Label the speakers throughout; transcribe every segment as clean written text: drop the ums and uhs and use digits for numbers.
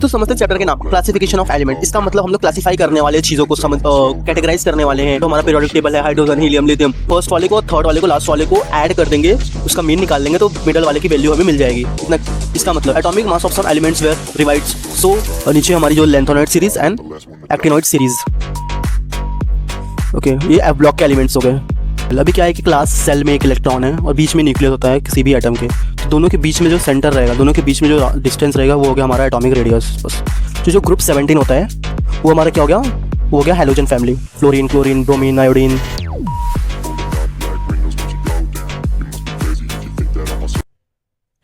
Speaker 1: तो समझते चैप्टर के नाम क्लासिफिकेशन ऑफ एलिमेंट। इसका मतलब हम लोग क्लासिफाई करने वाले चीजों को कैटेगराइज करने वाले हैं। तो हमारा पीरियोडिक टेबल है हाइड्रोजन हीलियम लिथियम, फर्स्ट वाले को थर्ड वाले को लास्ट वाले को ऐड कर देंगे, उसका मीन निकाल लेंगे तो मिडल वाले की वैल्यू हमें मिल जाएगी इतना। इसका मतलब atomic mass of some elements were रिवाइड्स। सो नीचे हमारी जो lanthanoid series and actinoid series. Okay, ये एफ ब्लॉक के एलिमेंट्स हो गए। अभी क्या है कि क्लास सेल में एक इलेक्ट्रॉन है और बीच में न्यूक्लियस होता है किसी भी एटम के। तो दोनों के बीच में जो सेंटर रहेगा, दोनों के बीच में जो डिस्टेंस रहेगा वो हो गया हमारा एटॉमिक रेडियस। बस जो ग्रुप 17 होता है वो हमारा क्या हो गया, वो हो गया halogen family, fluorine, chlorine, bromine, iodine.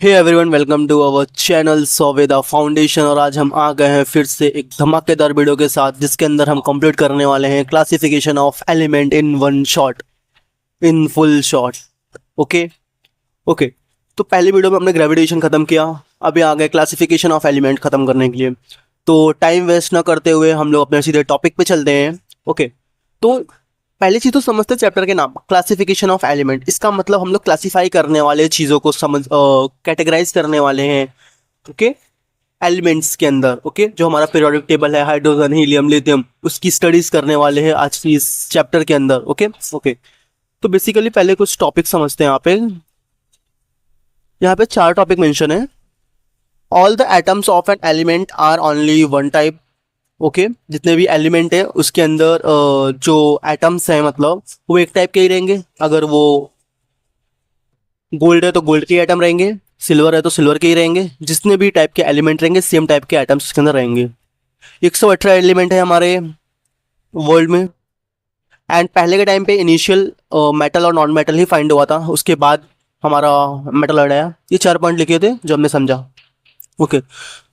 Speaker 1: Hey everyone, welcome to our channel Sauveda foundation. और आज हम आ गए हैं फिर से एक धमाकेदार वीडियो के साथ जिसके अंदर हम कंप्लीट करने वाले हैं classification of element in one shot, in full shot. Okay, तो पहली वीडियो में हमने ग्रेविटेशन खत्म किया, अभी आ गए क्लासिफिकेशन ऑफ एलिमेंट खत्म करने के लिए। तो टाइम वेस्ट ना करते हुए हम लोग अपने सीधे टॉपिक पे चलते हैं। ओके, तो पहली चीज तो समझते चैप्टर के नाम क्लासिफिकेशन ऑफ एलिमेंट। इसका मतलब हम लोग क्लासिफाई करने वाले चीज़ों को कैटेगराइज करने वाले हैं। ओके, एलिमेंट्स के अंदर। ओके, जो हमारा पीरियोडिक टेबल है हाइड्रोजन हीलियम लिथियम, उसकी स्टडीज करने वाले हैं आज की इस चैप्टर के अंदर। ओके, तो बेसिकली पहले कुछ टॉपिक समझते हैं। यहाँ पे 4 टॉपिक मेंशन है। All the atoms of an element are only one type. Okay, जितने भी एलिमेंट है उसके अंदर जो एटम्स हैं मतलब वो एक टाइप के ही रहेंगे। अगर वो गोल्ड है तो गोल्ड के एटम रहेंगे, सिल्वर है तो सिल्वर के ही रहेंगे। जितने भी टाइप के एलिमेंट रहेंगे सेम टाइप के एटम्स उसके अंदर रहेंगे। 118 एलिमेंट है हमारे वर्ल्ड में। एंड पहले के टाइम पे इनिशियल मेटल और नॉन मेटल ही फाइंड हुआ था, उसके बाद हमारा मेटल आया। ये 4 पॉइंट लिखे थे जो हमने समझा। ओके,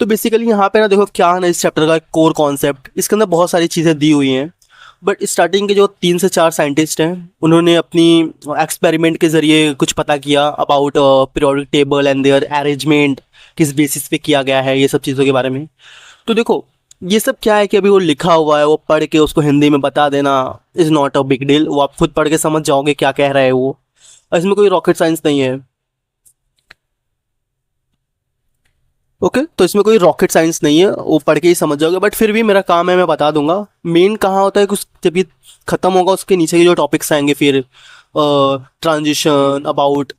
Speaker 1: तो बेसिकली यहाँ पे ना देखो क्या है ना, इस चैप्टर का कोर कॉन्सेप्ट, इसके अंदर बहुत सारी चीज़ें दी हुई हैं। बट स्टार्टिंग के जो 3 से 4 साइंटिस्ट हैं उन्होंने अपनी एक्सपेरिमेंट के ज़रिए कुछ पता किया about periodic table and their arrangement, किस बेसिस पे किया गया है, ये सब चीज़ों के बारे में। तो देखो ये सब क्या है कि अभी वो लिखा हुआ है, वो पढ़ के उसको हिंदी में बता देना is not a big deal. वो आप खुद पढ़ के समझ जाओगे क्या कह रहा है वो, इसमें कोई रॉकेट साइंस नहीं है। ओके, तो इसमें कोई रॉकेट साइंस नहीं है, वो पढ़ के ही समझ जाओगे। बट फिर भी मेरा काम है, मैं बता दूंगा मेन कहाँ होता है। कुछ जब ये खत्म होगा उसके नीचे के जो टॉपिक्स आएंगे फिर transition about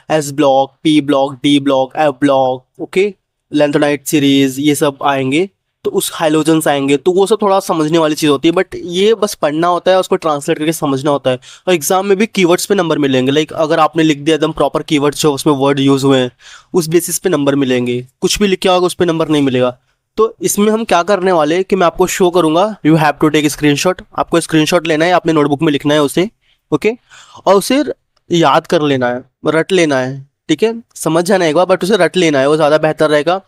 Speaker 1: S block, P block, D block, F block, okay, lanthanide series, ये सब आएंगे। तो उस हाइलोजन्स आएंगे, तो वो सब थोड़ा समझने वाली चीज़ होती है। बट ये बस पढ़ना होता है, उसको ट्रांसलेट करके समझना होता है। और एग्जाम में भी कीवर्ड्स पे नंबर मिलेंगे। लाइक अगर आपने लिख दिया एकदम प्रॉपर कीवर्ड्स जो उसमें वर्ड यूज हुए हैं उस बेसिस पे नंबर मिलेंगे। कुछ भी लिखा होगा उस पर नंबर नहीं मिलेगा। तो इसमें हम क्या करने वाले हैं कि मैं आपको शो करूंगा, you have to take screenshot. आपको स्क्रीनशॉट लेना है, अपने नोटबुक में लिखना है उसे। ओके, और उसे याद कर लेना है, रट लेना है। ठीक है, समझ जाना एक बार, बट उसे रट लेना है, वो ज़्यादा बेहतर रहेगा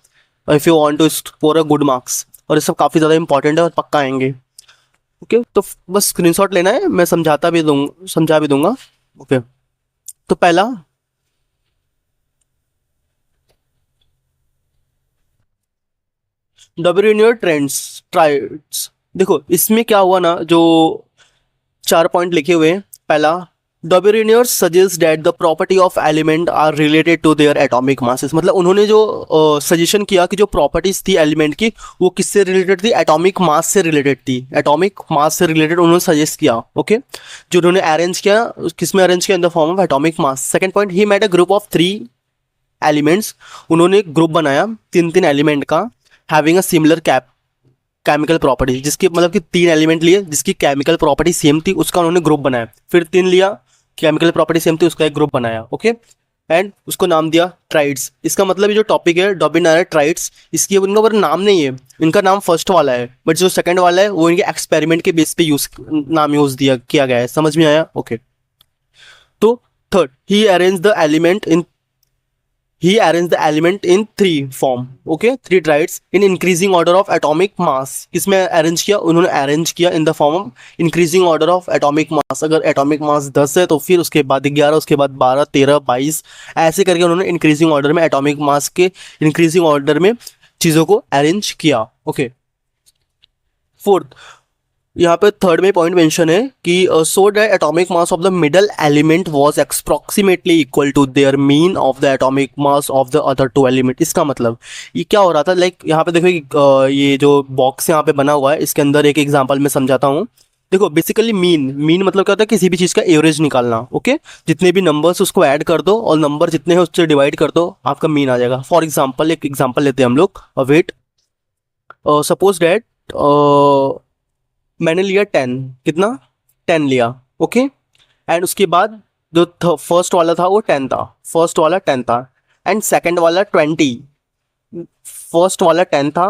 Speaker 1: if you want to score a good marks. और ये सब काफ़ी ज़्यादा इंपॉर्टेंट है और पक्का आएंगे। ओके, तो बस स्क्रीनशॉट लेना है, मैं समझा भी दूंगा। ओके, तो पहला डब्ल्यूनियर ट्राइड्स। देखो इसमें क्या हुआ ना, जो 4 पॉइंट लिखे हुए हैं। पहला, Dobereiner suggest that the property of element are related to their atomic masses. मतलब उन्होंने जो सजेशन किया कि जो प्रॉपर्टीज थी एलिमेंट की वो किससे रिलेटेड थी, एटॉमिक मास से रिलेटेड थी। एटॉमिक मास से रिलेटेड उन्होंने सजेस्ट किया। ओके, जो उन्होंने अरेंज किया, किस में अरेंज किया, in the form of atomic mass. Second point, he made a group of 3 elements. उन्होंने एक ग्रुप बनाया 3 एलिमेंट का, having a similar chemical property, जिसकी मतलब कि 3 एलिमेंट लिए जिसकी केमिकल प्रॉपर्टी सेम थी, उसका उन्होंने ग्रुप बनाया। फिर 3 लिया, केमिकल प्रॉपर्टी सेम थी, उसका एक ग्रुप बनाया। ओके, एंड उसको नाम दिया ट्राइड्स। इसका मतलब ये जो टॉपिक है डॉबिनायर ट्राइड्स, इसकी इनका ऊपर नाम नहीं है, इनका नाम फर्स्ट वाला है, बट जो सेकंड वाला है वो इनके एक्सपेरिमेंट के बेस पे नाम यूज किया गया है। समझ में आया? ओके, तो third, he arranged the element in 3 form. Okay, 3 triads in increasing order of atomic mass. किसमें अरेंज किया? उन्होंने अरेंज किया in the form of increasing order of atomic mass. अगर एटॉमिक मास 10 है तो फिर उसके बाद 11, उसके बाद 12, 13, 22, ऐसे करके उन्होंने इंक्रीजिंग ऑर्डर में एटॉमिक मास के इंक्रीजिंग ऑर्डर में चीज़ों को अरेंज किया। ओके, फोर्थ, यहाँ पे थर्ड में पॉइंट मेंशन है कि so that atomic mass of the middle element was approximately equal to their mean of the atomic mass of the other two element. इसका मतलब ये क्या हो रहा था, लाइक यहाँ पे देखो ये जो बॉक्स यहाँ पे बना हुआ है इसके अंदर एक एग्जांपल मैं समझाता हूँ। देखो बेसिकली मीन मतलब क्या होता है, किसी भी चीज़ का एवरेज निकालना। ओके, जितने भी नंबर्स उसको ऐड कर दो और नंबर जितने हैं उससे डिवाइड कर दो, आपका मीन आ जाएगा। फॉर एग्जाम्पल एक एग्जाम्पल लेते हैं हम लोग, वेट, सपोज डैट मैंने लिया 10, कितना 10 लिया। ओके, एंड उसके बाद जो फर्स्ट वाला था वो 10 था, फर्स्ट वाला 10 था, एंड सेकंड वाला 20, फर्स्ट वाला 10 था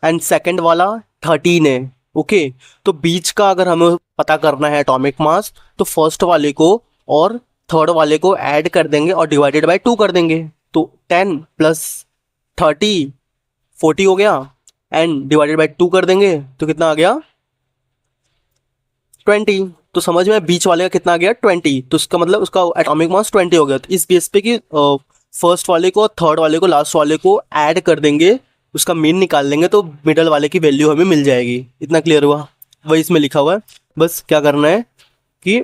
Speaker 1: एंड सेकंड वाला 13 है। ओके, तो बीच का अगर हमें पता करना है एटॉमिक मास, तो फर्स्ट वाले को और थर्ड वाले को ऐड कर देंगे और डिवाइडेड बाय 2 कर देंगे। तो 10 प्लस 30 40 हो गया, एंड डिवाइडेड बाय 2 कर देंगे तो कितना आ गया 20। तो समझ में बीच वाले का कितना आ गया 20, तो इसका मतलब उसका एटॉमिक मास 20 हो गया। तो इस बेस पे कि फर्स्ट वाले को, थर्ड वाले को, लास्ट वाले को ऐड कर देंगे, उसका मीन निकाल लेंगे तो मिडल वाले की वैल्यू हमें मिल जाएगी। इतना क्लियर हुआ? वही इसमें लिखा हुआ है, बस क्या करना है कि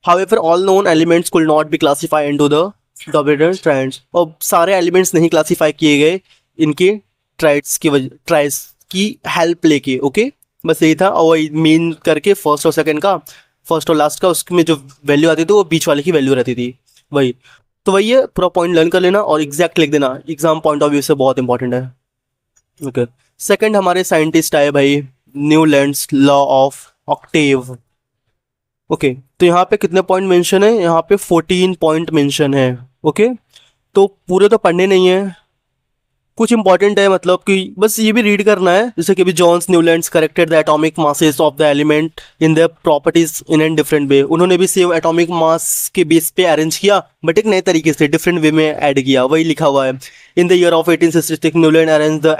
Speaker 1: however all known elements could not be classified into the dominant triads, और सारे एलिमेंट्स नहीं क्लासीफाई किए गए इनके ट्राइड्स की वजह, ट्राइड्स की हेल्प लेके। ओके, बस यही था। और वही मीन करके फर्स्ट और सेकंड का, फर्स्ट और लास्ट का, उसमें जो वैल्यू आती थी वो बीच वाले की वैल्यू रहती थी। वही तो वही है, पूरा पॉइंट लर्न कर लेना और एग्जैक्ट लिख देना, एग्जाम पॉइंट ऑफ व्यू से बहुत इंपॉर्टेंट है। ओके, सेकंड हमारे साइंटिस्ट आए भाई, Newlands law of Octave. Okay, तो यहाँ पे कितने पॉइंट मेंशन है? यहाँ पे 14 पॉइंट मेंशन है। ओके, तो पूरे तो पढ़ने नहीं है, कुछ इंपॉर्टेंट है, मतलब कि बस ये भी रीड करना है। जैसे कि अभी Johns Newlands corrected the atomic masses of the element in their properties in an different way. उन्होंने भी सेम एटॉमिक मास के बेस पे अरेंज किया, बट एक नए तरीके से डिफरेंट वे में ऐड किया। वही लिखा हुआ है, in the year of 1866 Newland arrange the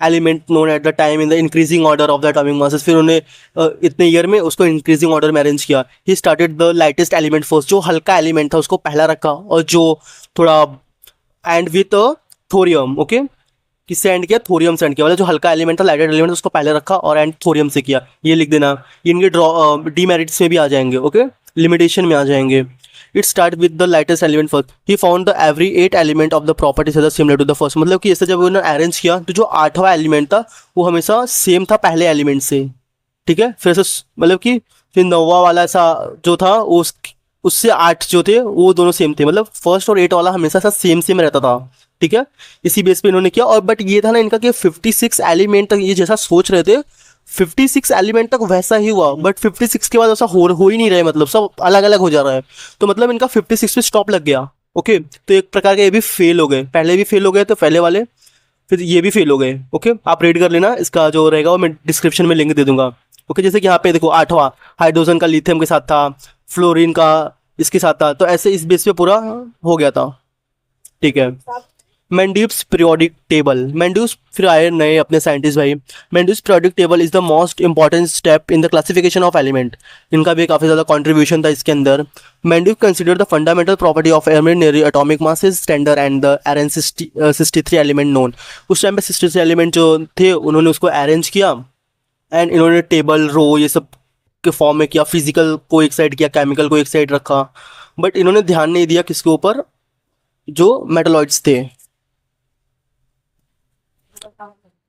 Speaker 1: element known at the time in the increasing order of the atomic masses. फिर उन्होंने इतने ईयर में उसको इंक्रीजिंग ऑर्डर में अरेंज किया। He started the lightest element first, जो हल्का एलिमेंट था उसको पहला रखा, और जो थोड़ा एंड विथ थोरियम। ओके, किससे एंड किया? थोरियम से एंड किया, मतलब जो हल्का एलिमेंट था, लाइटेड एलिमेंट, उसको पहले रखा और एंड थोरियम से किया। ये लिख देना, ये इनके डीमेरिट्स में भी आ जाएंगे। ओके, लिमिटेशन में आ जाएंगे। It start with the lightest element first, he found the every 8 element of the properties are similar to the first. मतलब कि ऐसे जब उन्होंने अरेंज किया तो जो 8वां एलिमेंट था वो हमेशा सेम था पहले एलिमेंट से। ठीक है, फिर से मतलब कि फिर 9वां वाला ऐसा जो था उससे 8 जो थे वो दोनों सेम थे, मतलब फर्स्ट और 8 वाला हमेशा ऐसा सेम सेम रहता था। ठीक है, इसी बेस पे इन्होंने किया। और बट ये था ना इनका कि 56 एलिमेंट तक ये जैसा सोच रहे थे 56 एलिमेंट तक वैसा ही हुआ, बट 56 के बाद ऐसा हो ही नहीं रहा है, मतलब सब अलग अलग हो जा रहा है। तो मतलब इनका 56 पे स्टॉप लग गया। ओके, तो एक प्रकार के ये भी फेल हो गए, पहले भी फेल हो गए तो पहले वाले, फिर ये भी फेल हो गए। ओके, आप रीड कर लेना, इसका जो रहेगा वो मैं डिस्क्रिप्शन में लिंक दे दूंगा। ओके, जैसे कि यहाँ पे देखो 8वां हाइड्रोजन का लिथियम के साथ था, फ्लोरीन का इसके साथ था, तो ऐसे इस बेस पे पूरा हो गया था। ठीक है, मेंड्यूस पीरियोडिक टेबल। मेंड्यूस फिर आए नए अपने साइंटिस्ट भाई। Mendeleev's periodic table is the most important step in the classification of element. इनका भी काफ़ी ज़्यादा कंट्रीब्यूशन था इसके अंदर। Mendeleev's consider the fundamental property of element atomic mass is standard and the arrange 63 element known. उस time पे 63 element जो थे उन्होंने उसको अरेंज किया, एंड इन्होंने टेबल रो ये सब के फॉर्म में किया। फिजिकल को एक साइड किया, केमिकल को एक साइड रखा, बट इन्होंने ध्यान नहीं दिया किसके ऊपर? जो मेटलॉइड्स थे।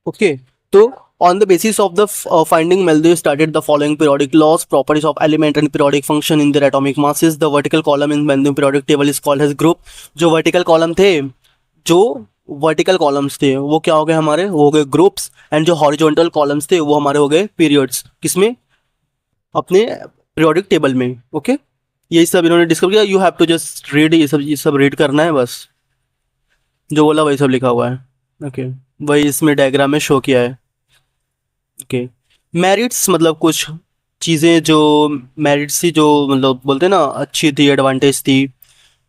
Speaker 1: ओके, तो on the basis of the finding, Malthus started the following periodic laws, properties of element and periodic function in their atomic masses. The vertical column in Malthus periodic table is called as group. जो vertical column थे, जो vertical columns थे वो क्या हो गए हमारे? वो हो गए ग्रुप्स, एंड जो हॉरिजॉन्टल कॉलम्स थे वो हमारे हो गए पीरियड्स। किसमें? अपने पीरियोडिक टेबल में। ओके, यही सब इन्होंने डिस्कवर किया। You have to just read, ये सब रीड करना है, बस जो बोला वही सब लिखा हुआ है। ओके, वही इसमें डायग्राम में शो किया है। ओके, मेरिट्स मतलब कुछ चीज़ें जो मेरिट्स थी, जो मतलब बोलते हैं ना अच्छी थी, एडवांटेज थी।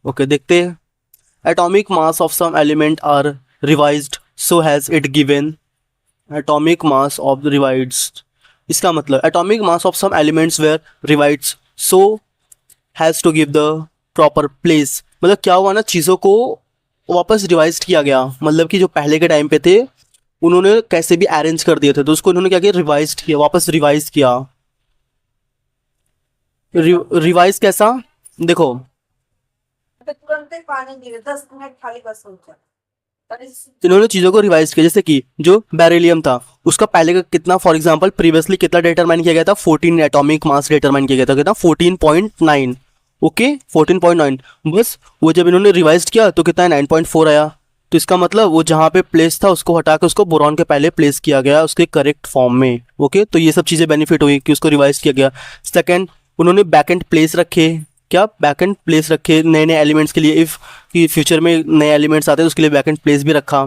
Speaker 1: ओके, देखते हैं। Atomic mass of some element are revised so has it given atomic mass of revised. इसका मतलब atomic mass of some elements were revised so has to give the proper place. मतलब क्या हुआ ना, चीज़ों को वापस रिवाइज किया गया, मतलब कि जो पहले के टाइम पे थे उन्होंने कैसे भी अरेंज कर दिए थे, तो उसको उन्होंने क्या किया? रिवाइज किया, वापस रिवाइज किया। रिवाइज कैसा, देखो
Speaker 2: तुरंत ही पानी गिरे, 10 मिनट खाली बस हो जाए।
Speaker 1: इन्होंने चीजों को रिवाइज किया, जैसे कि जो बेरिलियम था उसका पहले का कितना, फॉर एग्जांपल प्रीवियसली कितना डिटरमाइन किया गया था, 14 एटॉमिक मास डिटरमाइन किया गया था, कितना 14.9, ओके 14.9। बस वो जब इन्होंने रिवाइज किया तो कितना 9.4 आया। तो इसका मतलब वो जहाँ पे प्लेस था उसको हटा के उसको बोरॉन के पहले प्लेस किया गया उसके करेक्ट फॉर्म में, ओके। तो ये सब चीज़ें बेनिफिट हुई कि उसको रिवाइज किया गया। सेकेंड, उन्होंने बैक एंड प्लेस रखे, क्या बैक एंड प्लेस रखे नए नए एलिमेंट्स के लिए, इफ़ कि फ्यूचर में नए एलिमेंट्स आते हैं तो उसके लिए बैक एंड प्लेस भी रखा,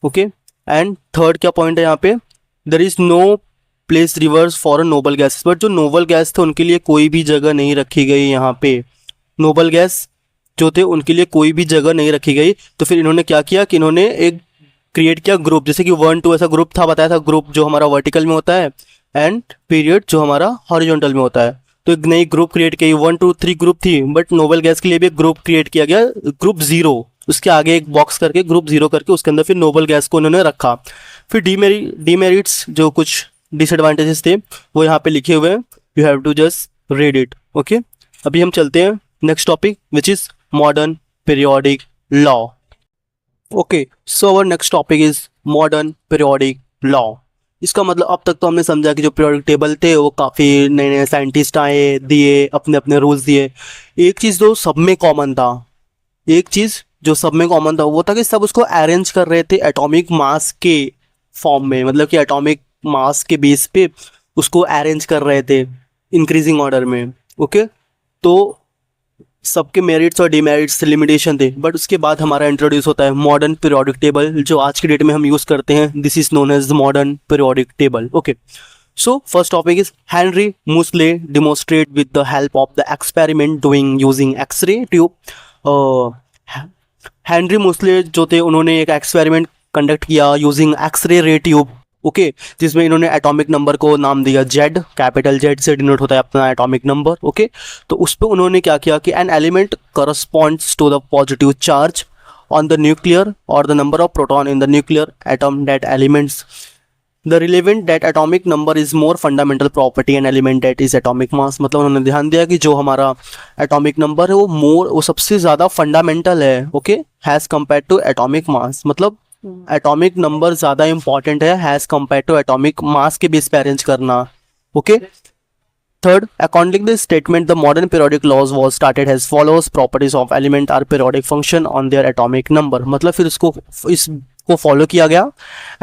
Speaker 1: ओके। एंड थर्ड क्या पॉइंट है यहाँ पे, there is no place reverse for noble gases, but जो नोबल गैस थे उनके लिए कोई भी जगह नहीं रखी गई यहाँ पे। नोबल गैस जो थे उनके लिए कोई भी जगह नहीं रखी गई। तो फिर इन्होंने क्या किया कि इन्होंने एक क्रिएट किया ग्रुप, जैसे कि 1 2 ऐसा ग्रुप था, बताया था ग्रुप जो हमारा वर्टिकल में होता है एंड पीरियड जो हमारा हॉरिजॉन्टल में होता है। तो एक नई ग्रुप क्रिएट की, 1 2 3 ग्रुप थी, बट नोबल गैस के लिए भी एक ग्रुप क्रिएट किया गया, ग्रुप 0, उसके आगे एक बॉक्स करके ग्रुप 0 करके उसके अंदर फिर नोबल गैस को उन्होंने रखा। फिर डीमेरिट्स जो कुछ डिसएडवांटेजेस थे वो यहाँ पे लिखे हुए हैं, you have to just read it, okay. अभी हम चलते हैं next topic which is modern periodic law, okay. So our next topic is modern periodic law. इसका मतलब अब तक तो हमने समझा कि जो पीरियोडिक टेबल थे वो काफ़ी नए नए साइंटिस्ट आए, दिए अपने अपने रूल्स दिए। एक चीज़ जो सब में कॉमन था, एक चीज़ जो सब में कॉमन था वो था कि सब उसको अरेंज कर रहे थे एटॉमिक मास के फॉर्म में, मतलब कि एटॉमिक मास के बेस पे उसको अरेंज कर रहे थे इंक्रीजिंग ऑर्डर में, ओके। तो सबके मेरिट्स और डिमेरिट्स लिमिटेशन थे, बट उसके बाद हमारा इंट्रोड्यूस होता है मॉडर्न पीरियोडिक टेबल जो आज की डेट में हम यूज़ करते हैं। This is known as the modern periodic table, okay. So first topic is Henry Moseley demonstrate with the help of the experiment doing using X-ray tube. Henry Moseley जो थे उन्होंने एक एक्सपेरिमेंट कंडक्ट किया using X-ray ray tube, okay, जिसमें इन्होंने atomic number को नाम दिया जेड, कैपिटल जेड से डिनोट होता है अपना एटॉमिक नंबर, ओके। तो उस पर उन्होंने क्या किया कि an element corresponds to the positive charge on the nuclear और the number of proton in the nuclear atom that elements the relevant that atomic number is more fundamental property and element that is atomic mass. मतलब उन्होंने ध्यान दिया कि जो हमारा atomic number है वो सबसे ज़्यादा फंडामेंटल है, okay, has compare to atomic mass. मतलब एटॉमिक नंबर ज़्यादा इंपॉर्टेंट है has compare to atomic mass के बेस पे अरेंज करना, okay. Third, according this statement the modern periodic laws was started has follows properties of element are periodic function on their atomic number. मतलब फिर इसको follow किया गया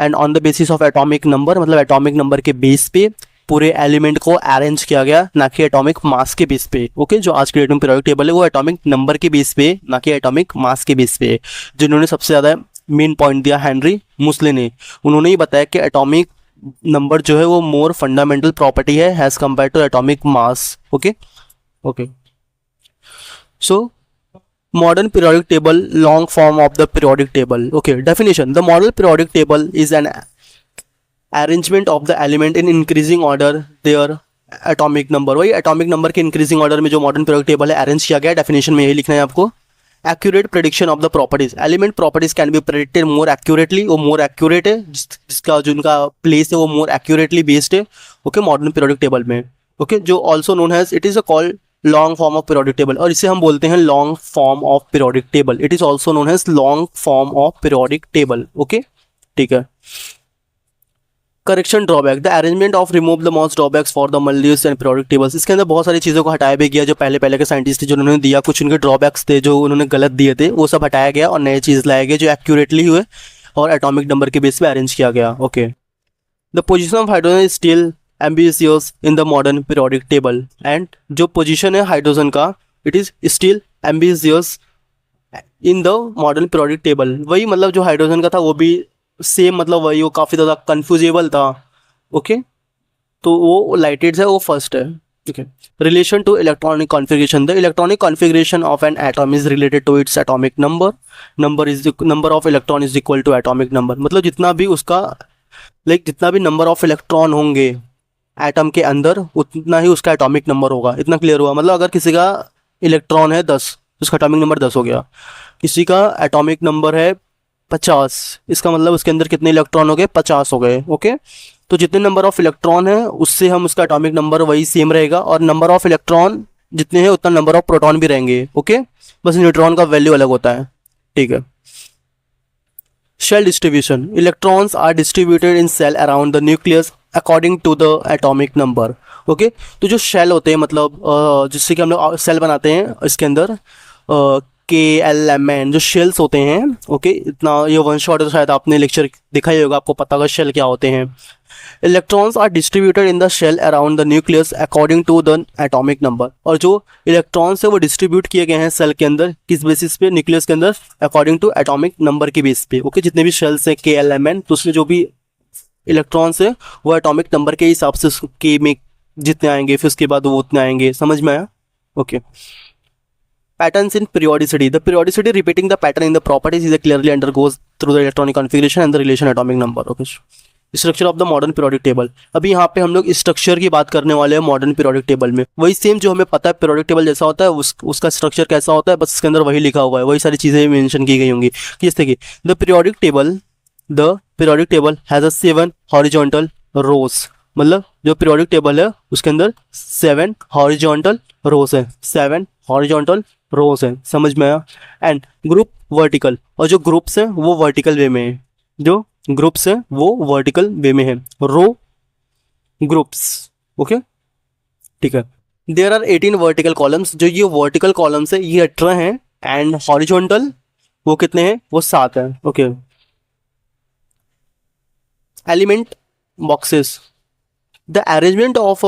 Speaker 1: and on the basis of atomic number, मतलब atomic number के base पे पूरे element को अरेंज किया गया, ना कि एटॉमिक मास के बेस पे, ओके। जो आज के डेट में पीरियोडिक टेबल है वो एटॉमिक नंबर के बेस पे, ना कि एटॉमिक मास के बेस पे। जिन्होंने सबसे ज़्यादा मेन पॉइंट दिया हेनरी मुस्ले ने, उन्होंने ही बताया कि एटॉमिक नंबर जो है वो मोर फंडामेंटल प्रॉपर्टी है has compare to atomic mass, okay okay. So modern periodic table, long form of the periodic table, okay. Definition: the model periodic table is an arrangement of the element in increasing order their atomic number। वही atomic number के increasing order में जो modern periodic table है arrange किया गया है। definition में यही लिखना है आपको। accurate prediction of the properties, element properties can be predicted more accurately, वो more accurate है, जिसका जो उनका place है वो more accurately based है, okay, modern periodic table में, okay। जो also known as it is a called long form of periodic table, और इसे हम बोलते हैं long form of periodic table. It is also known as long form of periodic table, okay, ठीक है। Correction drawback, the arrangement of remove the most drawbacks for the multiple and periodic tables. इसके अंदर बहुत सारी चीज़ों को हटाया भी गया, जो पहले पहले के साइंटिस्ट थे जो उन्होंने दिया, कुछ उनके ड्रॉबैक्स थे जो उन्होंने गलत दिए थे, वो सब हटाया गया और नए चीज़ लाए गए जो एक्यूरेटली हुए और एटॉमिक नंबर के बेस पे अरेंज किया गया, okay. The position of hydrogen is still ambitious in the modern periodic table, and जो पोजीशन है हाइड्रोजन का it is still ambitious in the modern periodic table. वही मतलब जो हाइड्रोजन का था वो भी सेम, मतलब वही, वो काफ़ी ज़्यादा कन्फ्यूजेबल था, ओके। तो वो लाइटेड है, वो फर्स्ट है, ठीक है। Relation to electronic configuration, the electronic configuration of an atom is related to its atomic number of electron is equal to atomic number. मतलब जितना भी उसका जितना भी नंबर ऑफ इलेक्ट्रॉन होंगे एटम के अंदर उतना ही उसका एटॉमिक नंबर होगा। इतना क्लियर हुआ? मतलब अगर किसी का इलेक्ट्रॉन है 10 तो उसका एटॉमिक नंबर 10 हो गया, किसी का एटॉमिक नंबर है 50, इसका मतलब उसके अंदर कितने इलेक्ट्रॉन हो गए? 50 हो गए, ओके। तो जितने नंबर ऑफ इलेक्ट्रॉन है उससे हम उसका एटॉमिक नंबर वही सेम रहेगा, और नंबर ऑफ इलेक्ट्रॉन जितने हैं उतना नंबर ऑफ प्रोटॉन भी रहेंगे। ओके, बस न्यूट्रॉन का वैल्यू अलग होता है। ठीक है। Shell distribution, electrons are distributed in shell around the nucleus according to the atomic number. Okay, तो जो शेल होते हैं मतलब जिससे कि हम लोग सेल बनाते हैं, इसके अंदर KLMN जो शेल्स होते हैं। ओके, इतना ये वन शॉट है तो शायद आपने लेक्चर देखा ही होगा, आपको पता होगा शेल क्या होते हैं। Electrons are distributed in the shell around the nucleus according to the atomic number, और जो इलेक्ट्रॉन्स है वो डिस्ट्रीब्यूट किए गए हैं सेल के अंदर किस बेसिस पे, न्यूक्लियस के अंदर अकॉर्डिंग टू एटॉमिक नंबर के बेस पे। ओके, जितने भी शेल्स हैं KLMN, तो उसमें जो भी इलेक्ट्रॉन्स है वो एटॉमिक नंबर के हिसाब से के में जितने आएंगे फिर उसके बाद वो उतने आएंगे। समझ में आया? Okay. Patterns in periodicity. The periodicity repeating the pattern in the properties is a clearly undergoes through the electronic configuration and the relation atomic number. Okay. Structure of the modern periodic table. अभी यहाँ पे हम लोग structure की बात करने वाले हैं मॉडर्न पीरियोडिक टेबल में। वही सेम जो हमें पता है पीरियोडिक टेबल जैसा होता है उसका स्ट्रक्चर कैसा होता है, बस इसके अंदर वही लिखा हुआ है, वही सारी चीज़ें मेंशन की गई होंगी। जैसे कि the periodic table has a 7 horizontal rows, मतलब जो पीरियोडिक टेबल है उसके अंदर 7 हॉरिजॉन्टल रोज है, 7 हॉरिजॉन्टल रोज है। समझ में आया? एंड ग्रुप वर्टिकल, और जो ग्रुप्स है वो वर्टिकल वे में है, जो ग्रुप्स है वो वर्टिकल वे में है, रो ग्रुप्स। ओके, ठीक है। देयर आर 18 वर्टिकल कॉलम्स, जो ये वर्टिकल कॉलम्स है ये 18 हैं, एंड हॉरिजॉन्टल वो कितने हैं, वो 7 है। Okay. Element boxes, the arrangement of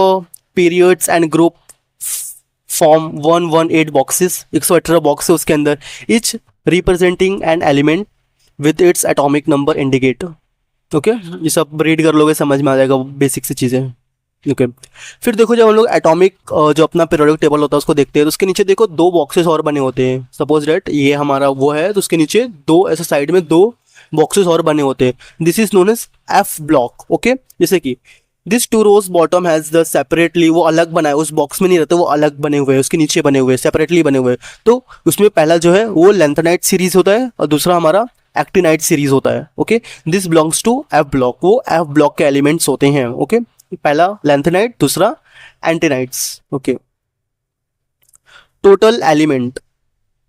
Speaker 1: periods and group form 118 boxes, 118 box है उसके अंदर, etch representing an element with its atomic number indicate. Okay, ये सब रीड कर लोगे समझ में आ जाएगा, बेसिक सी चीज़ें। ओके, फिर देखो जब हम लोग एटॉमिक जो अपना पीरियोडिक टेबल होता है उसको देखते हैं तो उसके नीचे देखो 2 बॉक्सेस और बने होते हैं। सपोज डेट ये हमारा वो है तो उसके नीचे 2 ऐसे साइड में 2 बॉक्सेस और बने होते हैं। This is known as F block. Okay, जैसे कि this 2 rows bottom has the separately, वो अलग बना है, उस बॉक्स में नहीं रहते, वो अलग बने हुए हैं, उसके नीचे बने हुए हैं, सेपरेटली बने हुए हैं। तो उसमें पहला जो है वो लेंथेनाइट सीरीज होता है और दूसरा हमारा एक्टिनाइट सीरीज होता है। Okay, this belongs to F block, वो F ब्लॉक के एलिमेंट्स होते हैं। ओके, पहला लेंथेनाइट, दूसरा actinides. Okay, total element,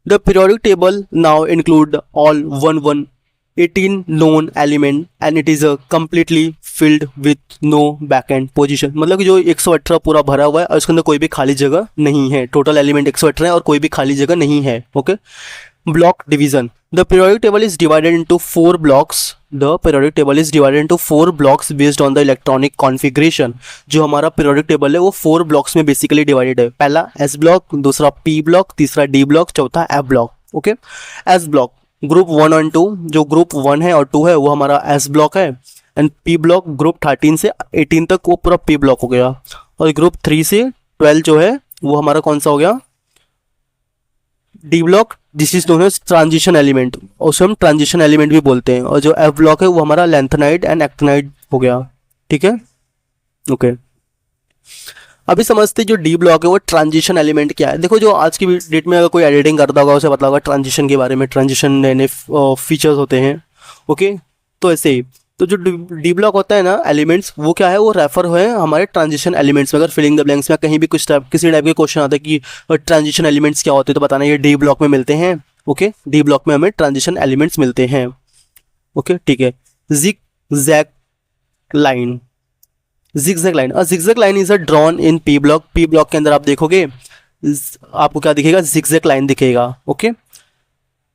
Speaker 1: the periodic table now include all 18 known element and it is completely filled with no vacant position, मतलब कि जो 118 पूरा भरा हुआ है और उसके अंदर कोई भी खाली जगह नहीं है। टोटल एलिमेंट 118 है और कोई भी खाली जगह नहीं है। Okay, block division, the periodic table is divided into 4 blocks, the periodic table is divided into 4 blocks based on the electronic configuration. जो हमारा पीरियोडिक टेबल है वो 4 ब्लॉक्स में बेसिकली डिवाइडेड है। पहला S ब्लॉक, दूसरा P ब्लॉक, तीसरा D block, चौथा F block. Okay, S block group 1 और 2, जो ग्रुप 1 है और 2 है वो हमारा S ब्लॉक है, एंड P ब्लॉक ग्रुप 13 से 18 तक वो पूरा P ब्लॉक हो गया, और ग्रुप 3 से 12 जो है वो हमारा कौन सा हो गया, D block. This is known as transition element, उसे हम ट्रांजिशन एलिमेंट भी बोलते हैं, और जो F ब्लॉक है वो हमारा लेंथेनाइट एंड एक्टिनाइट हो गया। ठीक है, ओके। अभी समझते जो D ब्लॉक है वो ट्रांजिशन एलिमेंट क्या है। देखो जो आज की डेट में अगर कोई एडिटिंग करता होगा उसे पता होगा ट्रांजिशन के बारे में, ट्रांजिशन नए नए फीचर्स होते हैं। ओके, तो ऐसे ही तो जो D ब्लॉक होता है ना एलिमेंट्स, वो क्या है, वो रेफर हुए हमारे ट्रांजिशन एलिमेंट्स में। अगर फिलिंग द ब्लैंक्स में कहीं भी किसी टाइप के क्वेश्चन आता है कि ट्रांजिशन एलिमेंट्स क्या होते हैं तो बताना ये D ब्लॉक में मिलते हैं। ओके, D ब्लॉक में हमें ट्रांजिशन एलिमेंट्स मिलते हैं। ओके, ठीक है। जिगजैग लाइन, जिगजैग लाइन, और zigzag line is a drawn in P block. P block के अंदर आप देखोगे आपको क्या दिखेगा, जिगजैग लाइन दिखेगा। ओके,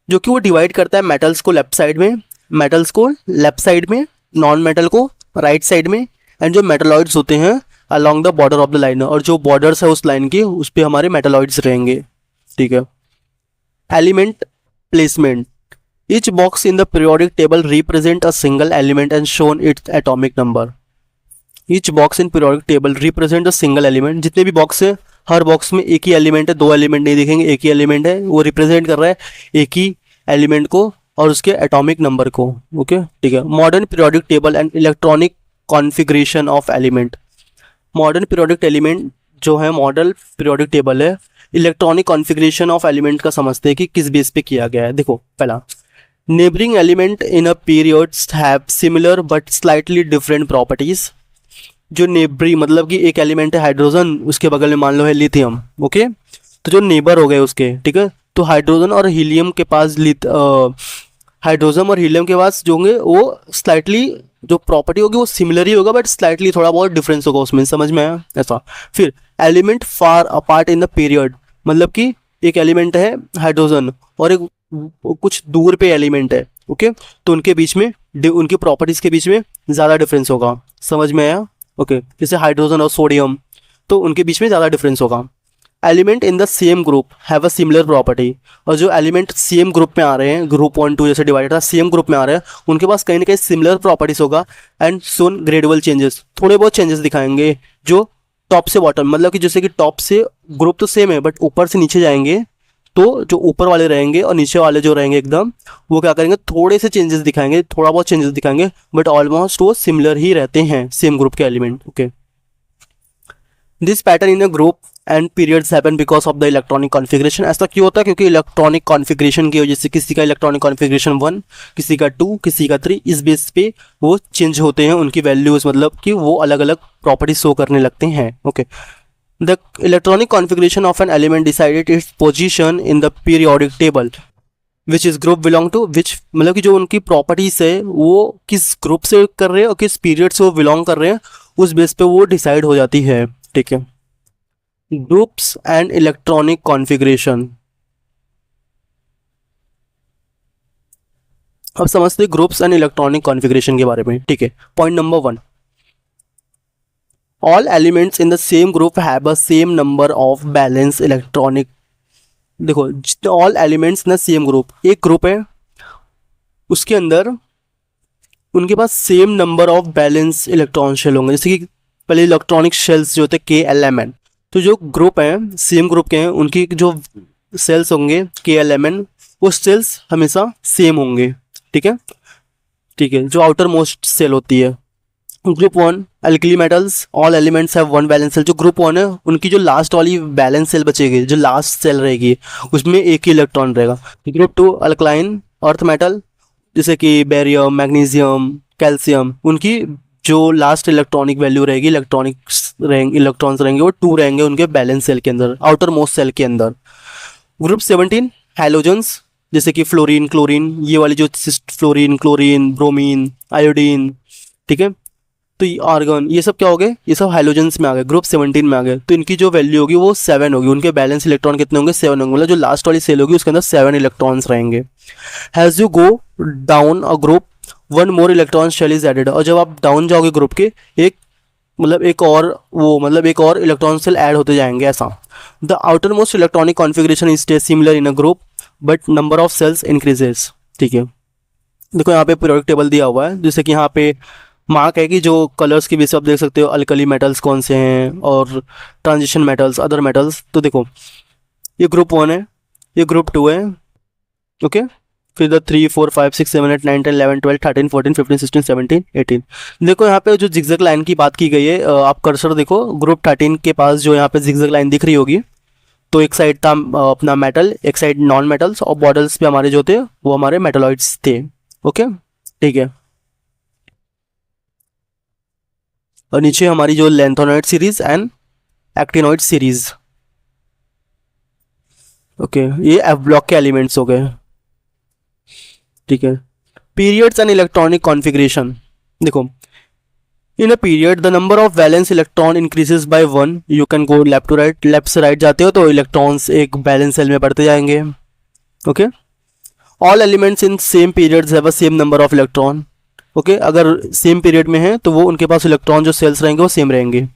Speaker 1: जो कि वो डिवाइड करता है मेटल्स को लेफ्ट साइड में, मेटल्स को लेफ्ट साइड में, नॉन मेटल को राइट साइड में, एंड जो मेटलॉइड्स होते हैं along the border of the line, और जो बॉर्डर्स है उस लाइन के उस पे हमारे मेटलॉइड्स रहेंगे। ठीक है। Element placement, each box in the periodic table represent a single element and shown it's atomic number. Each box in periodic table represent a single element, जितने भी बॉक्स है हर बॉक्स में एक ही एलिमेंट है, 2 एलिमेंट नहीं दिखेंगे, एक ही एलिमेंट है, वो रिप्रेजेंट कर रहा है एक ही एलिमेंट को और उसके एटॉमिक नंबर को। ओके, ठीक है। Modern periodic table and electronic configuration of element, modern periodic element जो है मॉडल पीरियोडिक टेबल है, इलेक्ट्रॉनिक कॉन्फ़िगरेशन ऑफ एलिमेंट का समझते हैं कि किस बेस पे किया गया है। देखो पहला, neighbouring element in a periods have similar but slightly different properties. जो नेबरी मतलब कि एक एलिमेंट है हाइड्रोजन, उसके बगल में मान लो है लिथियम, ओके। तो जो नेबर हो गए उसके, ठीक है। तो हाइड्रोजन और हीलियम के पास हाइड्रोजन और हीलियम के पास जो होंगे वो स्लाइटली जो प्रॉपर्टी होगी वो सिमिलर ही होगा, बट स्लाइटली थोड़ा बहुत डिफरेंस होगा उसमें, समझ में आया ऐसा। फिर element far apart in the period, मतलब कि एक एलिमेंट है हाइड्रोजन और एक कुछ दूर पे एलिमेंट है, ओके। तो उनके बीच में उनकी प्रॉपर्टीज के बीच में ज़्यादा डिफरेंस होगा, समझ में आया, ओके। जैसे हाइड्रोजन और सोडियम, तो उनके बीच में ज़्यादा डिफरेंस होगा। Element in the same group have a similar property, और जो एलिमेंट सेम ग्रुप में आ रहे हैं, ग्रुप 1 2 जैसे डिवाइडेड था, सेम ग्रुप में आ रहे हैं, उनके पास कहीं ना कहीं सिमिलर प्रॉपर्टीज होगा। एंड सोन ग्रेडुअल चेंजेस, थोड़े बहुत चेंजेस दिखाएंगे जो टॉप से बॉटम, मतलब कि जैसे कि टॉप से ग्रुप तो सेम है बट ऊपर से नीचे जाएंगे तो जो ऊपर वाले रहेंगे और नीचे वाले जो रहेंगे एकदम, वो क्या करेंगे, थोड़े से चेंजेस दिखाएंगे, थोड़ा बहुत चेंजेस दिखाएंगे, बट ऑलमोस्ट वो सिमिलर ही रहते हैं सेम ग्रुप के element, okay. This pattern in a group and periods happen because of the electronic configuration. ऐसा क्यों होता है? क्योंकि इलेक्ट्रॉनिक कॉन्फ़िगरेशन की वजह से किसी का इलेक्ट्रॉनिक कॉन्फ़िगरेशन 1, किसी का 2, किसी का 3, इस बेस पे वो चेंज होते हैं उनकी वैल्यूज़, मतलब कि वो अलग अलग प्रॉपर्टी शो करने लगते हैं, okay. The electronic configuration of an element decided its position in the periodic table which is group belong to which, मतलब कि जो उनकी प्रॉपर्टीज़ है वो किस ग्रुप से कर रहे हैं और किस पीरियड से वो बिलोंग कर रहे हैं, उस बेस पे वो डिसाइड हो जाती है, ठीक है। ग्रुप्स एंड इलेक्ट्रॉनिक कॉन्फ़िगरेशन, अब समझते हैं ग्रुप्स एंड इलेक्ट्रॉनिक कॉन्फ़िगरेशन के बारे में, ठीक है। Point number 1, all elements in the same group have a same number of valence electronic. देखो, all elements in the same group, एक ग्रुप है उसके अंदर उनके पास same number of valence electron shell होंगे, जैसे कि पहले इलेक्ट्रॉनिक शेल्स जो होते हैं KLMN। तो जो ग्रुप हैं सेम ग्रुप के हैं उनकी जो सेल्स होंगे KLMN, वो सेल्स हमेशा सेम होंगे, ठीक है, ठीक है, जो आउटर मोस्ट सेल होती है। Group 1 alkali metals, all elements have one valence shell. जो ग्रुप 1 है उनकी जो लास्ट वाली बैलेंस सेल बचेगी, जो लास्ट सेल रहेगी उसमें एक ही इलेक्ट्रॉन रहेगा। ग्रुप 2 अल्कलाइन अर्थ मेटल, जैसे कि बेरियम, मैग्नीशियम, कैल्शियम, उनकी जो लास्ट इलेक्ट्रॉनिक वैल्यू रहेगी, इलेक्ट्रॉन्स रहेंगे वो 2 रहेंगे उनके बैलेंस सेल के अंदर, आउटर मोस्ट सेल के अंदर। ग्रुप 17 हैलोजेंस, जैसे कि फ्लोरीन, क्लोरीन, ये वाली जो फ्लोरीन, क्लोरीन, ब्रोमीन, आयोडीन, ठीक है। तो ये आर्गन, ये सब क्या हो गए, ये सब हाइलोजेंस में आ गए, ग्रुप 17 में आ गए। तो इनकी जो वैल्यू होगी वो 7 होगी, उनके बैलेंस इलेक्ट्रॉन कितने होंगे, 7 होंगे, मतलब जो लास्ट वाली सेल होगी उसके अंदर 7 इलेक्ट्रॉन्स रहेंगे। Has you go down a group 1 more electron shell is added, और जब आप डाउन जाओगे ग्रुप के, एक एक और इलेक्ट्रॉन सेल ऐड होते जाएंगे, ऐसा। The outer most electronic configuration is stay similar in a group but number of shells increases, ठीक है। देखो यहाँ पे पीरियोडिक टेबल दिया हुआ है, जैसे कि यहाँ पे मार्क है कि जो कलर्स की बेस आप देख सकते हो अल्कली मेटल्स कौन से हैं और ट्रांजिशन मेटल्स, अदर मेटल्स। तो देखो ये ग्रुप 1 है, ये ग्रुप 2 है, ओके। फिर द 3 4 5 6 7 8 9 10 11 12 13 14 15 16 17 18। देखो यहाँ पे जो जिगजैग लाइन की बात की गई है, आप कर्सर देखो ग्रुप 13 के पास जो यहाँ पे जिगजैग लाइन दिख रही होगी, तो एक साइड था अपना मेटल, एक साइड नॉन मेटल्स, और बॉर्डर्स पे हमारे जो थे वो हमारे मेटलॉइड्स थे, ओके, ठीक है। और नीचे हमारी जो lanthanoid series and actinoid series, okay, ये एफ ब्लॉक के एलिमेंट्स हो गए, ठीक है। पीरियड्स एंड इलेक्ट्रॉनिक कॉन्फ़िगरेशन, देखो in a period the number of valence electron increases by 1, you can go left to right, left से राइट जाते हो तो इलेक्ट्रॉन्स एक बैलेंस सेल में बढ़ते जाएंगे, okay. All elements in same periods have a same number of electron, okay, अगर same period में है तो वो उनके पास इलेक्ट्रॉन जो सेल्स रहेंगे वो सेम रहेंगे।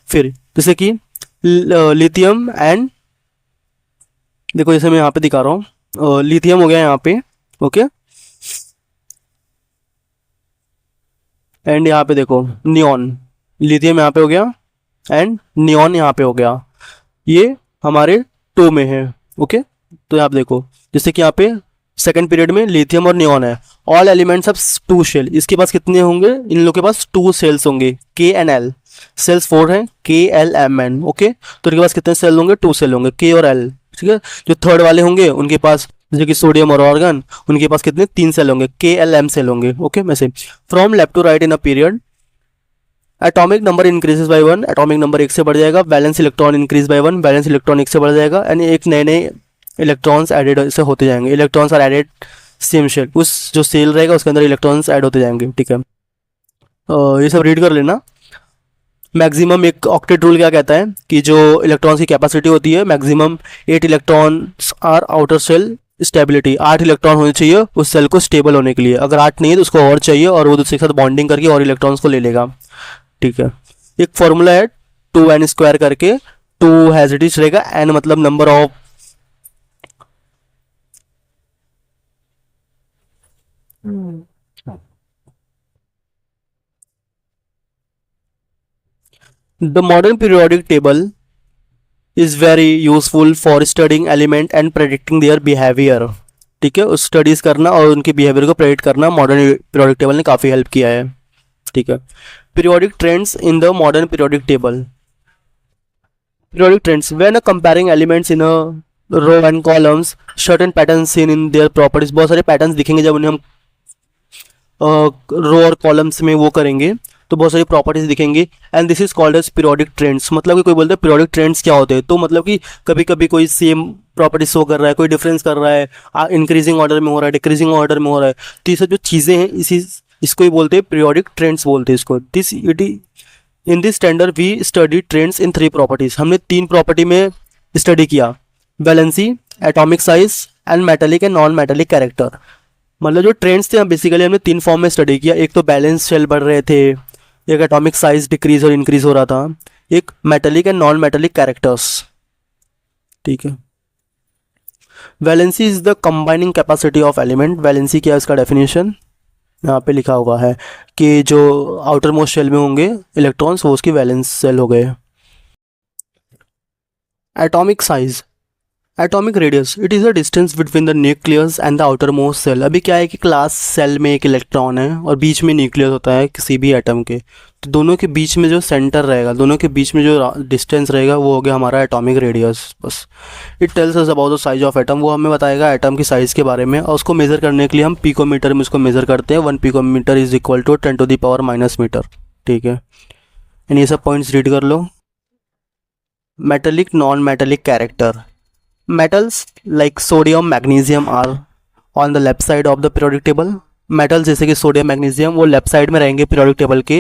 Speaker 1: फिर जैसे कि लिथियम एंड, देखो जैसे मैं यहाँ पे दिखा रहा हूँ, लिथियम हो गया यहाँ पे, ओके, एंड यहाँ पे देखो नियॉन, लिथियम यहाँ पे हो गया एंड नियॉन यहाँ पे हो गया, ये हमारे 2 में है, ओके। तो यहाँ पे देखो जैसे कि यहाँ पे सेकंड पीरियड में लिथियम और नियॉन है। ऑल एलिमेंट्स ऑफ 2 शेल, इसके पास कितने होंगे, इन लोगों के पास 2 सेल्स होंगे, KNL, सेल्स 4 हैं, KLMN, ओके। तो इनके पास कितने सेल होंगे, 2 सेल होंगे, K और L, ठीक है। जो थर्ड वाले होंगे उनके पास, जैसे कि सोडियम और ऑर्गन, उनके पास कितने 3 सेल होंगे, KLM सेल होंगे, ओके। में से from left to right in a period atomic number increases by 1, atomic number 1 से बढ़ जाएगा, valence electron increase by 1, valence electron 1 से बढ़ जाएगा, यानी एक नए नए इलेक्ट्रॉन्स एडेड से होते जाएंगे, electrons are added same shell, उस जो सेल रहेगा उसके अंदर इलेक्ट्रॉन्स ऐड होते जाएंगे, ठीक है। ये सब रीड कर लेना। मैक्सिमम एक ऑक्टेट रूल क्या कहता है कि जो इलेक्ट्रॉन्स की कैपेसिटी होती है maximum 8 electrons are outer shell stability, 8 electron होने चाहिए उस सेल को स्टेबल होने के लिए, अगर 8 नहीं है तो उसको और चाहिए और वो दूसरे के साथ बॉन्डिंग करके और इलेक्ट्रॉन्स को ले लेगा, ठीक है। एक फॉर्मूला है 2n स्क्वायर करके, 2 हैज इट इज रहेगा, n मतलब number of the modern periodic table is very useful for studying element and predicting their behaviour, ठीक है। उस स्टडीज करना और उनके बिहेवियर को प्रेडिक्ट करना मॉडर्न पीरियोडिक टेबल ने काफ़ी हेल्प किया है, ठीक है। Periodic trends in the modern periodic table, periodic trends when comparing elements in a row and columns certain patterns seen in their properties, बहुत सारे पैटर्न्स दिखेंगे जब उन्हें हम रो और कॉलम्स में वो करेंगे तो बहुत सारी प्रॉपर्टीज दिखेंगी, and this is called as periodic trends. मतलब कि कोई बोलते हैं पीरियोडिक ट्रेंड्स क्या होते हैं, तो मतलब कि कभी कभी कोई सेम प्रॉपर्टी शो कर रहा है, कोई डिफरेंस कर रहा है, इंक्रीजिंग ऑर्डर में हो रहा है, डिक्रीजिंग ऑर्डर में हो रहा है, तो ये सब जो चीज़ें हैं इसको ही बोलते हैं पीरियोडिक ट्रेंड्स बोलते हैं इसको। This it in this standard we study trends in 3 properties, हमने 3 प्रॉपर्टी में स्टडी किया, valency, atomic size and metallic and non metallic character. मतलब जो ट्रेंड्स थे बेसिकली हमने 3 फॉर्म में स्टडी किया, एक तो बैलेंस शेल बढ़ रहे थे, एक एटॉमिक साइज डिक्रीज और इंक्रीज हो रहा था, एक metallic and non metallic characters, ठीक है। Valency is the combining capacity of element, valency क्या है इसका डेफिनेशन यहाँ पे लिखा हुआ है कि जो आउटर मोस्ट शेल में होंगे इलेक्ट्रॉन्स वो उसकी वैलेंस सेल हो गए। Atomic size, atomic radius, it is the distance between the nucleus and the outer most shell. अभी क्या है कि क्लास सेल में एक इलेक्ट्रॉन है और बीच में न्यूक्लियस होता है किसी भी एटम के, तो दोनों के बीच में जो सेंटर रहेगा, दोनों के बीच में जो डिस्टेंस रहेगा वो हो गया हमारा एटॉमिक रेडियस। बस it tells us about the size of atom, वो हमें बताएगा एटम की साइज़ के बारे में, और उसको मेज़र करने के लिए हम पिकोमीटर में उसको मेज़र करते हैं। 1 पिकोमीटर इज इक्वल टू 10⁻⁻⁻, ठीक है। एंड ये सब पॉइंट्स रीड कर लो। Metallic non metallic character, metals like sodium magnesium are on the left side of the periodic table, metals जैसे कि सोडियम मैग्नीशियम वो लेफ्ट साइड में रहेंगे पीरियोडिक टेबल के,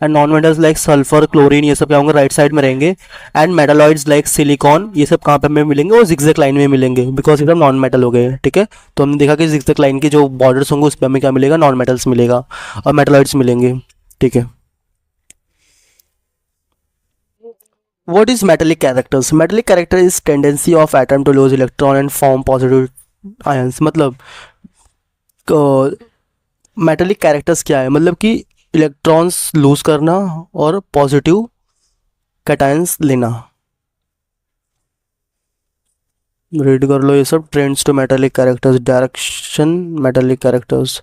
Speaker 1: and non metals like sulphur chlorine ये सब क्या होंगे राइट साइड में रहेंगे, एंड मेटालॉइड्स लाइक सिलिकॉन ये सब कहाँ पे हमें मिलेंगे, वो जिगजैग लाइन में मिलेंगे बिकॉज एकदम नॉन मेटल हो गए, ठीक है। तो हमने देखा कि जिगजैग लाइन के जो बॉर्डर्स होंगे उस पर हमें क्या मिलेगा, नॉन मेटल्स मिलेगा और मेटालॉइड्स मिलेंगे, ठीक है। What is metallic characters? Metallic character is tendency of atom to lose electron and form positive ions। मतलब मेटेलिक कैरेक्टर्स क्या है, मतलब कि इलेक्ट्रॉन्स लूज करना और पॉजिटिव कैटायंस लेना। रीड कर लो ये सब। Trends to metallic characters, direction metallic characters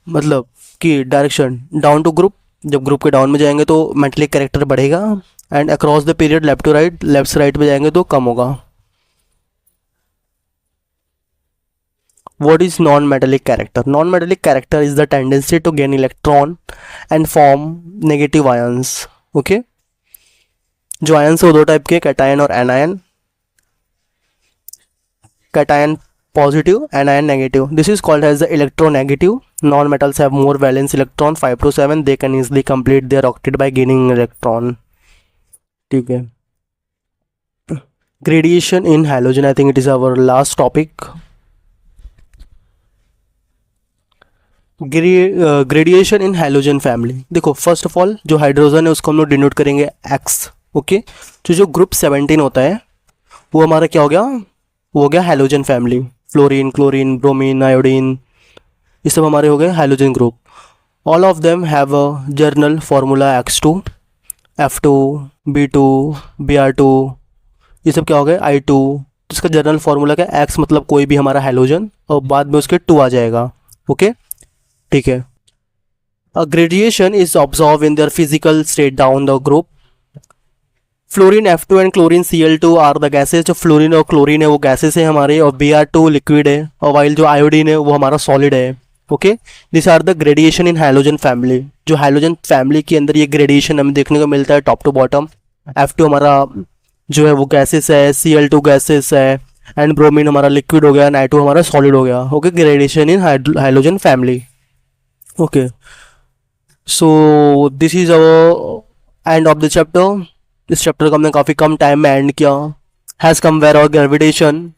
Speaker 1: मतलब कि डायरेक्शन डाउन टू ग्रुप, जब ग्रुप के डाउन में जाएंगे तो मेटेलिक कैरेक्टर बढ़ेगा, and across the period left to right, left से राइट में जाएंगे तो कम होगा। What is non-metallic character? Non-metallic character is the tendency to gain electron and form negative ions. Okay? जो ions है वो 2 टाइप के, कैटायन और anion. Cation positive, anion negative. This is called as the electronegative. Non-metals have more valence electron 5 to 7. They can easily complete their octet by gaining electron. ठीक है। Gradation in halogen, I think it is our last topic. Gradation in halogen family, देखो first of all जो hydrogen है उसको हम लोग denote करेंगे x, okay. तो जो ग्रुप 17 होता है वो हमारा क्या हो गया, वो हो गया halogen family. Fluorine, chlorine, bromine, iodine ये सब हमारे हो गए halogen group. All of them have a journal formula X2, F2, B2, Br2 ये सब क्या हो गए I2। तो इसका जर्नल फार्मूला क्या, X मतलब कोई भी हमारा हैलोजन और बाद में उसके 2 आ जाएगा, ओके, ठीक है। A gradation is observe in their physical state down the group. Fluorine F2 and chlorine Cl2 are the gases. जो फ्लोरीन और क्लोरीन है वो गैसेस है हमारे, और Br2 लिक्विड है, और वाइल जो आयोडीन है वो हमारा सॉलिड है, okay, this are the gradation in hydrogen family. जो हाइड्रोजन फैमिली के अंदर ये ग्रेडिएशन हमें देखने को मिलता है टॉप टू बॉटम। F2 हमारा जो है वो गैसेस है, Cl2 गैसेस है, एंड ब्रोमीन हमारा लिक्विड हो गया, Ni2 हमारा सॉलिड हो गया। Okay, gradation in hydrogen family. Okay, so this is our end of the chapter. इस चैप्टर को हमने काफ़ी कम टाइम में एंड किया। हैज़ कम वेयर और ग्रेविटेशन